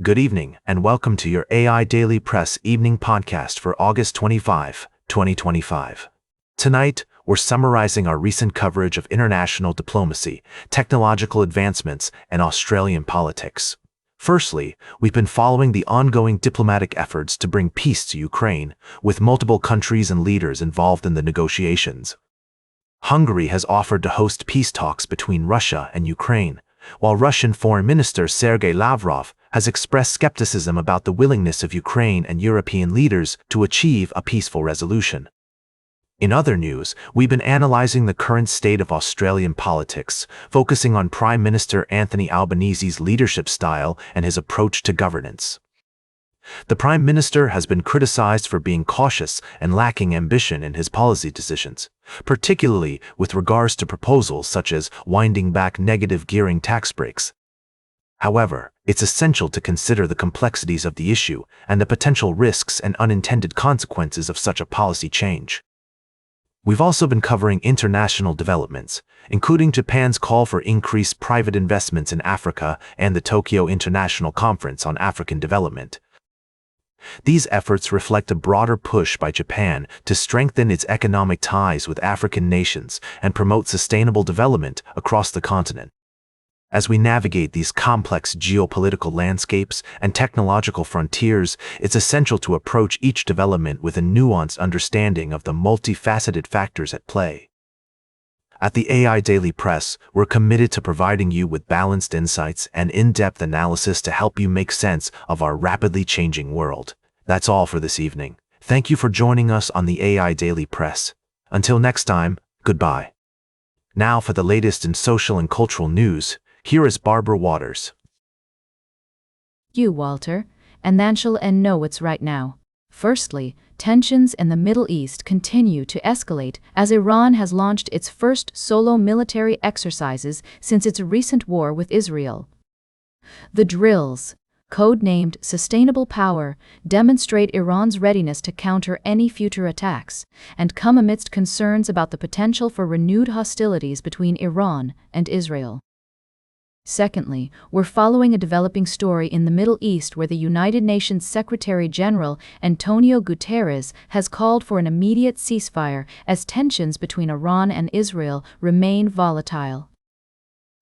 Good evening, and welcome to your AI Daily Press evening podcast for August 25, 2025. Tonight, we're summarizing our recent coverage of international diplomacy, technological advancements, and Australian politics. Firstly, we've been following the ongoing diplomatic efforts to bring peace to Ukraine, with multiple countries and leaders involved in the negotiations. Hungary has offered to host peace talks between Russia and Ukraine, while Russian Foreign Minister Sergei Lavrov has expressed skepticism about the willingness of Ukraine and European leaders to achieve a peaceful resolution. In other news, we've been analyzing the current state of Australian politics, focusing on Prime Minister Anthony Albanese's leadership style and his approach to governance. The Prime Minister has been criticized for being cautious and lacking ambition in his policy decisions, particularly with regards to proposals such as winding back negative gearing tax breaks. However, it's essential to consider the complexities of the issue and the potential risks and unintended consequences of such a policy change. We've also been covering international developments, including Japan's call for increased private investments in Africa and the Tokyo International Conference on African Development. These efforts reflect a broader push by Japan to strengthen its economic ties with African nations and promote sustainable development across the continent. As we navigate these complex geopolitical landscapes and technological frontiers, it's essential to approach each development with a nuanced understanding of the multifaceted factors at play. At the AI Daily Press, we're committed to providing you with balanced insights and in-depth analysis to help you make sense of our rapidly changing world. That's all for this evening. Thank you for joining us on the AI Daily Press. Until next time, goodbye. Now for the latest in social and cultural news, here is Barbara Waters. Walter, and then shall know what's right now. Firstly, tensions in the Middle East continue to escalate as Iran has launched its first solo military exercises since its recent war with Israel. The drills, code-named Sustainable Power, demonstrate Iran's readiness to counter any future attacks, and come amidst concerns about the potential for renewed hostilities between Iran and Israel. Secondly, we're following a developing story in the Middle East where the United Nations Secretary-General Antonio Guterres has called for an immediate ceasefire as tensions between Iran and Israel remain volatile.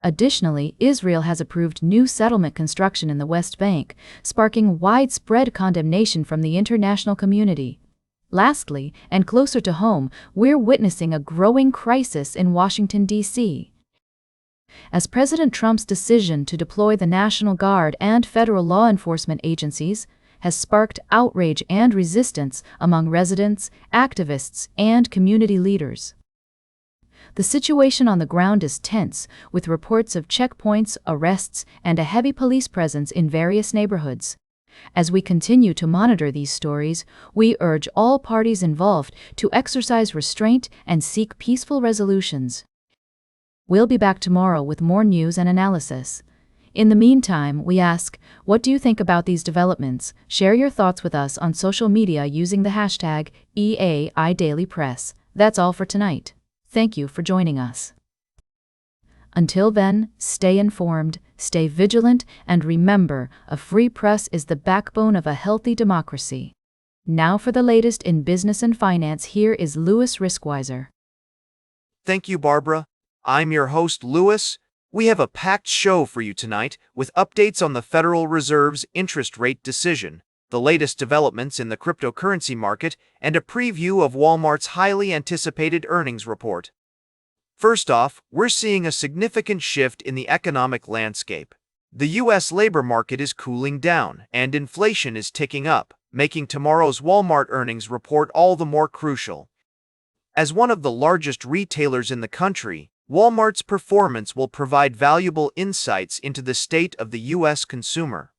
Additionally, Israel has approved new settlement construction in the West Bank, sparking widespread condemnation from the international community. Lastly, and closer to home, we're witnessing a growing crisis in Washington, D.C. As President Trump's decision to deploy the National Guard and federal law enforcement agencies has sparked outrage and resistance among residents, activists, and community leaders. The situation on the ground is tense, with reports of checkpoints, arrests, and a heavy police presence in various neighborhoods. As we continue to monitor these stories, we urge all parties involved to exercise restraint and seek peaceful resolutions. We'll be back tomorrow with more news and analysis. In the meantime, we ask, what do you think about these developments? Share your thoughts with us on social media using the hashtag AIDailyPress. That's all for tonight. Thank you for joining us. Until then, stay informed, stay vigilant, and remember, a free press is the backbone of a healthy democracy. Now for the latest in business and finance, here is Louis Riskwiser. Thank you, Barbara. I'm your host, Louis. We have a packed show for you tonight with updates on the Federal Reserve's interest rate decision, the latest developments in the cryptocurrency market, and a preview of Walmart's highly anticipated earnings report. First off, we're seeing a significant shift in the economic landscape. The U.S. labor market is cooling down, and inflation is ticking up, making tomorrow's Walmart earnings report all the more crucial. As one of the largest retailers in the country, Walmart's performance will provide valuable insights into the state of the U.S. consumer.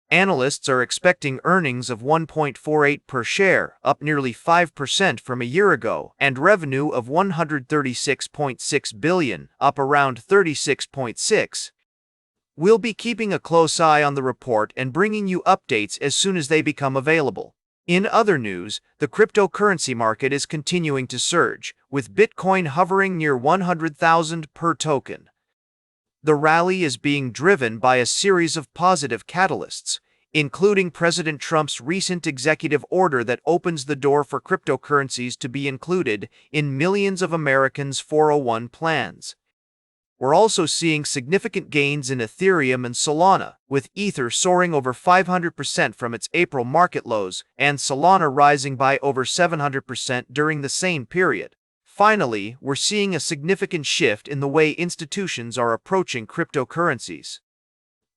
Analysts are expecting earnings of $1.48 per share, up nearly 5% from a year ago, and revenue of $136.6 billion, up around 36.6%. We'll be keeping a close eye on the report and bringing you updates as soon as they become available. In other news, the cryptocurrency market is continuing to surge, with Bitcoin hovering near 100,000 per token. The rally is being driven by a series of positive catalysts, including President Trump's recent executive order that opens the door for cryptocurrencies to be included in millions of Americans' 401 plans. We're also seeing significant gains in Ethereum and Solana, with Ether soaring over 500% from its April market lows and Solana rising by over 700% during the same period. Finally, we're seeing a significant shift in the way institutions are approaching cryptocurrencies.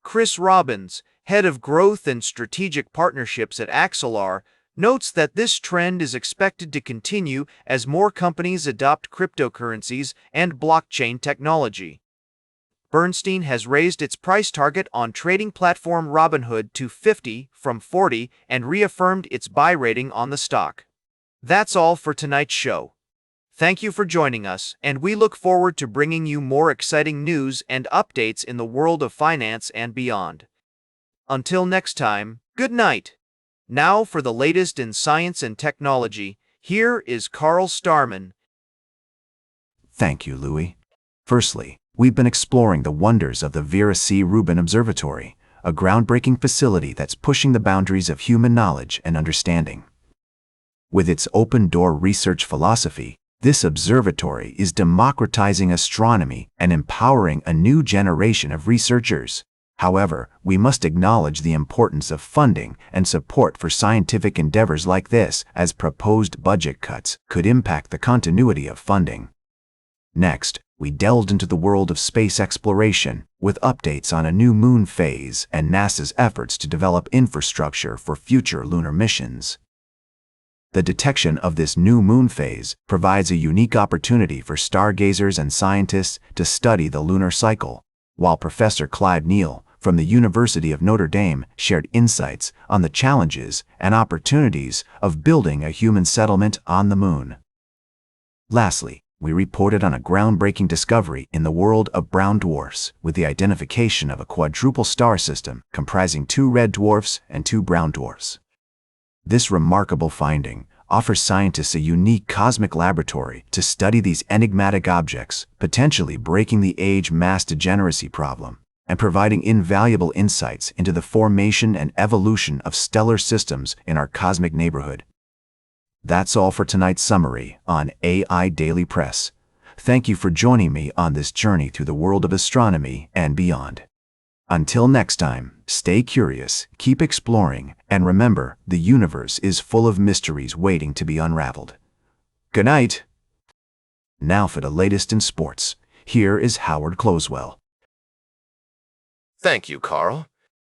Chris Robbins, head of growth and strategic partnerships at Axelar, notes that this trend is expected to continue as more companies adopt cryptocurrencies and blockchain technology. Bernstein has raised its price target on trading platform Robinhood to 50 from 40 and reaffirmed its buy rating on the stock. That's all for tonight's show. Thank you for joining us, and we look forward to bringing you more exciting news and updates in the world of finance and beyond. Until next time, good night. Now for the latest in science and technology, here is Carl Starman. Thank you, Louis. Firstly, we've been exploring the wonders of the Vera C. Rubin Observatory, a groundbreaking facility that's pushing the boundaries of human knowledge and understanding. With its open-door research philosophy, this observatory is democratizing astronomy and empowering a new generation of researchers. However, we must acknowledge the importance of funding and support for scientific endeavors like this, as proposed budget cuts could impact the continuity of funding. Next, we delved into the world of space exploration with updates on a new moon phase and NASA's efforts to develop infrastructure for future lunar missions. The detection of this new moon phase provides a unique opportunity for stargazers and scientists to study the lunar cycle, while Professor Clive Neal from the University of Notre Dame shared insights on the challenges and opportunities of building a human settlement on the moon. Lastly, we reported on a groundbreaking discovery in the world of brown dwarfs with the identification of a quadruple star system comprising 2 red dwarfs and 2 brown dwarfs. This remarkable finding offers scientists a unique cosmic laboratory to study these enigmatic objects, potentially breaking the age-mass degeneracy problem and providing invaluable insights into the formation and evolution of stellar systems in our cosmic neighborhood. That's all for tonight's summary on AIDailyPress. Thank you for joining me on this journey through the world of astronomy and beyond. Until next time, stay curious, keep exploring, and remember, the universe is full of mysteries waiting to be unraveled. Good night. Now for the latest in sports. Here is Howard Closewell. Thank you, Carl.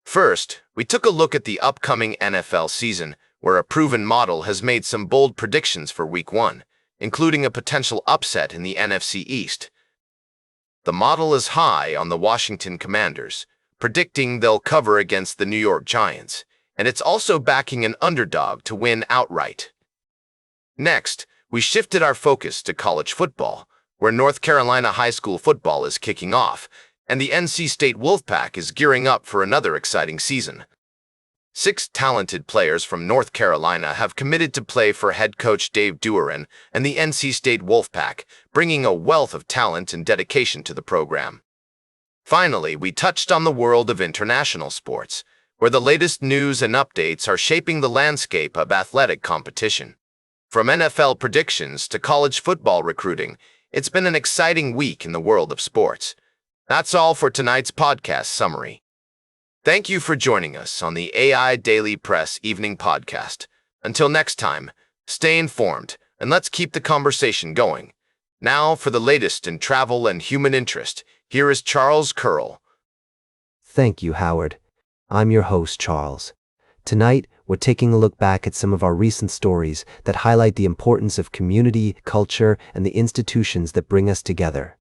First, we took a look at the upcoming NFL season, where a proven model has made some bold predictions for Week 1, including a potential upset in the NFC East. The model is high on the Washington Commanders, predicting they'll cover against the New York Giants, and it's also backing an underdog to win outright. Next, we shifted our focus to college football, where North Carolina high school football is kicking off, and the NC State Wolfpack is gearing up for another exciting season. 6 talented players from North Carolina have committed to play for head coach Dave Duerin and the NC State Wolfpack, bringing a wealth of talent and dedication to the program. Finally, we touched on the world of international sports, where the latest news and updates are shaping the landscape of athletic competition. From NFL predictions to college football recruiting, it's been an exciting week in the world of sports. That's all for tonight's podcast summary. Thank you for joining us on the AI Daily Press Evening Podcast. Until next time, stay informed and let's keep the conversation going. Now for the latest in travel and human interest, here is Charles Curl. Thank you, Howard. I'm your host, Charles. Tonight, we're taking a look back at some of our recent stories that highlight the importance of community, culture, and the institutions that bring us together.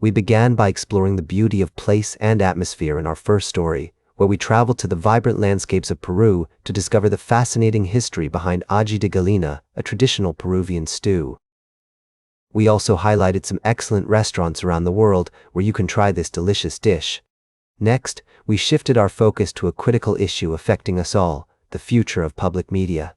We began by exploring the beauty of place and atmosphere in our first story, where we traveled to the vibrant landscapes of Peru to discover the fascinating history behind ají de gallina, a traditional Peruvian stew. We also highlighted some excellent restaurants around the world where you can try this delicious dish. Next, we shifted our focus to a critical issue affecting us all, the future of public media.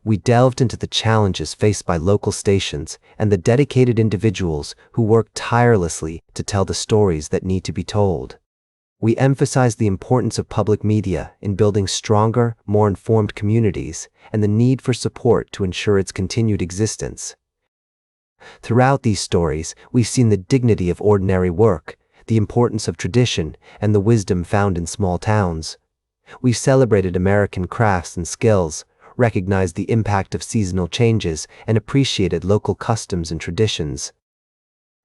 We delved into the challenges faced by local stations and the dedicated individuals who work tirelessly to tell the stories that need to be told. We emphasize the importance of public media in building stronger, more informed communities and the need for support to ensure its continued existence. Throughout these stories, we've seen the dignity of ordinary work, the importance of tradition, and the wisdom found in small towns. We've celebrated American crafts and skills, recognized the impact of seasonal changes, and appreciated local customs and traditions.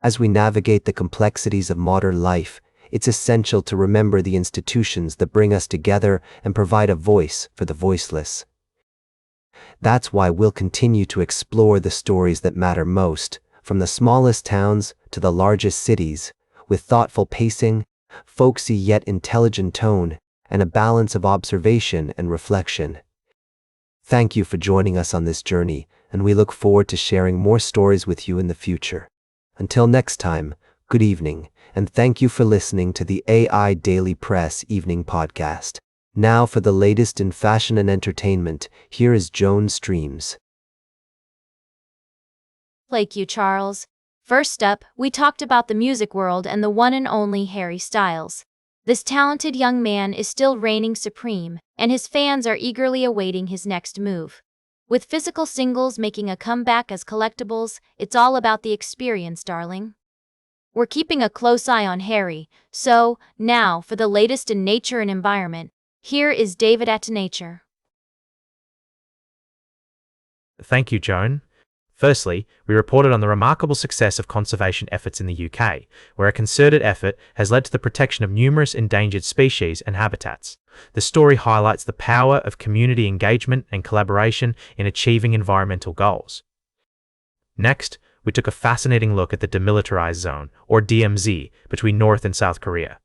As we navigate the complexities of modern life, it's essential to remember the institutions that bring us together and provide a voice for the voiceless. That's why we'll continue to explore the stories that matter most, from the smallest towns to the largest cities, with thoughtful pacing, folksy yet intelligent tone, and a balance of observation and reflection. Thank you for joining us on this journey, and we look forward to sharing more stories with you in the future. Until next time, good evening, and thank you for listening to the AI Daily Press Evening Podcast. Now for the latest in fashion and entertainment, here is Joan Streams. Thank you, Charles. First up, we talked about the music world and the one and only Harry Styles. This talented young man is still reigning supreme, and his fans are eagerly awaiting his next move. With physical singles making a comeback as collectibles, it's all about the experience, darling. We're keeping a close eye on Harry, so, now, for the latest in nature and environment, here is David at Nature. Thank you, Joan. Firstly, we reported on the remarkable success of conservation efforts in the UK, where a concerted effort has led to the protection of numerous endangered species and habitats. The story highlights the power of community engagement and collaboration in achieving environmental goals. Next, we took a fascinating look at the Demilitarized Zone, or DMZ, between North and South Korea.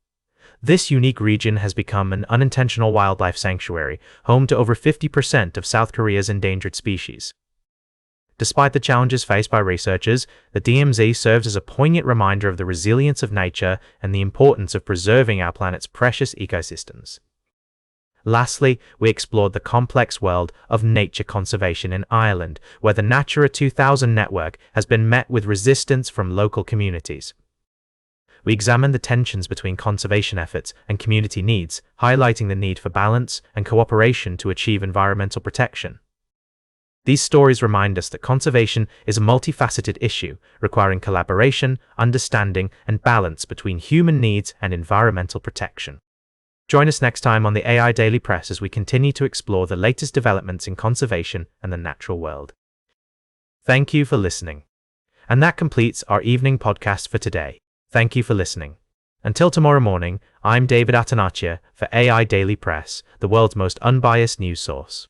This unique region has become an unintentional wildlife sanctuary, home to over 50% of South Korea's endangered species. Despite the challenges faced by researchers, the DMZ serves as a poignant reminder of the resilience of nature and the importance of preserving our planet's precious ecosystems. Lastly, we explored the complex world of nature conservation in Ireland, where the Natura 2000 network has been met with resistance from local communities. We examined the tensions between conservation efforts and community needs, highlighting the need for balance and cooperation to achieve environmental protection. These stories remind us that conservation is a multifaceted issue, requiring collaboration, understanding, and balance between human needs and environmental protection. Join us next time on the AI Daily Press as we continue to explore the latest developments in conservation and the natural world. Thank you for listening. And that completes our evening podcast for today. Thank you for listening. Until tomorrow morning, I'm David Atanaccia for AI Daily Press, the world's most unbiased news source.